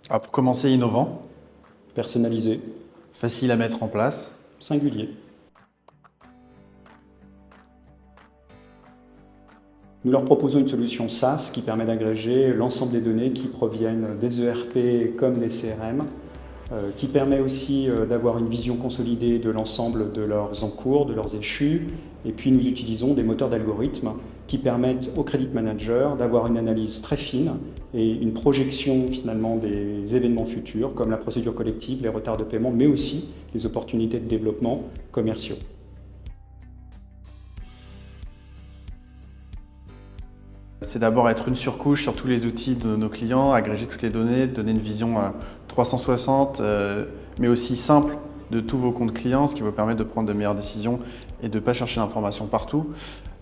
Alors pour commencer, innovant, Personnalisé, facile à mettre en place. singulier. Nous leur proposons une solution SaaS qui permet d'agréger l'ensemble des données qui proviennent des ERP comme des CRM, qui permet aussi d'avoir une vision consolidée de l'ensemble de leurs encours, de leurs échus. Et puis nous utilisons des moteurs d'algorithmes qui permettent au credit manager d'avoir une analyse très fine et une projection finalement des événements futurs comme la procédure collective, les retards de paiement, mais aussi les opportunités de développement commerciaux. C'est d'abord être une surcouche sur tous les outils de nos clients, agréger toutes les données, donner une vision 360, mais aussi simple de tous vos comptes clients, ce qui vous permet de prendre de meilleures décisions et de ne pas chercher l'information partout.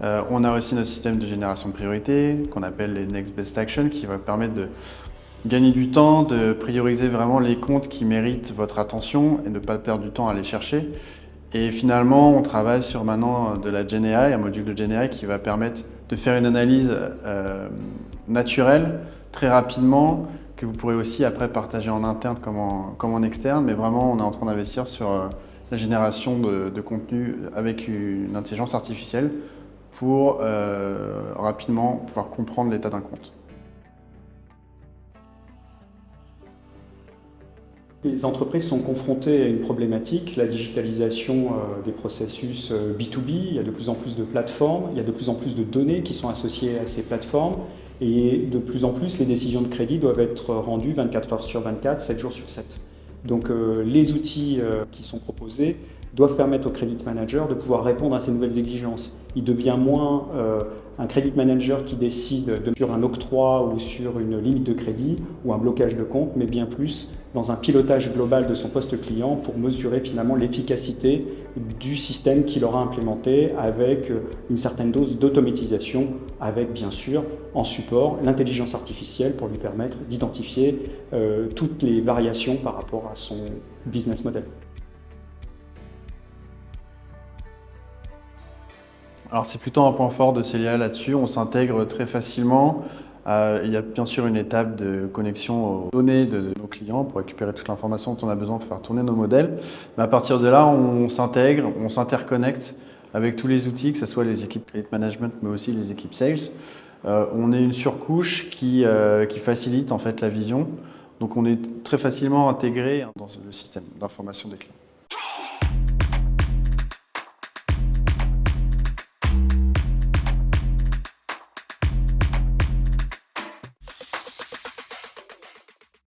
On a aussi notre système de génération de priorités, qu'on appelle les Next Best Action, qui va permettre de gagner du temps, de prioriser vraiment les comptes qui méritent votre attention et de ne pas perdre du temps à les chercher. Et finalement, on travaille sur maintenant de la GenAI, un module de GenAI qui va permettre de faire une analyse naturelle, très rapidement, que vous pourrez aussi après partager en interne comme en externe. Mais vraiment, on est en train d'investir sur la génération de contenu avec une intelligence artificielle pour rapidement pouvoir comprendre l'état d'un compte. Les entreprises sont confrontées à une problématique, la digitalisation des processus B2B. Il y a de plus en plus de plateformes, il y a de plus en plus de données qui sont associées à ces plateformes et de plus en plus les décisions de crédit doivent être rendues 24 heures sur 24, 7 jours sur 7. Donc les outils qui sont proposés doivent permettre au credit manager de pouvoir répondre à ces nouvelles exigences. Il devient moins un credit manager qui décide sur un octroi ou sur une limite de crédit ou un blocage de compte, mais bien plus dans un pilotage global de son poste client pour mesurer finalement l'efficacité du système qu'il aura implémenté avec une certaine dose d'automatisation, avec bien sûr en support l'intelligence artificielle pour lui permettre d'identifier toutes les variations par rapport à son business model. Alors c'est plutôt un point fort de Celia là-dessus, on s'intègre très facilement. Il y a bien sûr une étape de connexion aux données de nos clients pour récupérer toute l'information dont on a besoin pour faire tourner nos modèles. Mais à partir de là, on s'intègre, on s'interconnecte avec tous les outils, que ce soit les équipes credit management mais aussi les équipes sales. On est une surcouche qui facilite en fait la vision. Donc on est très facilement intégré dans le système d'information des clients.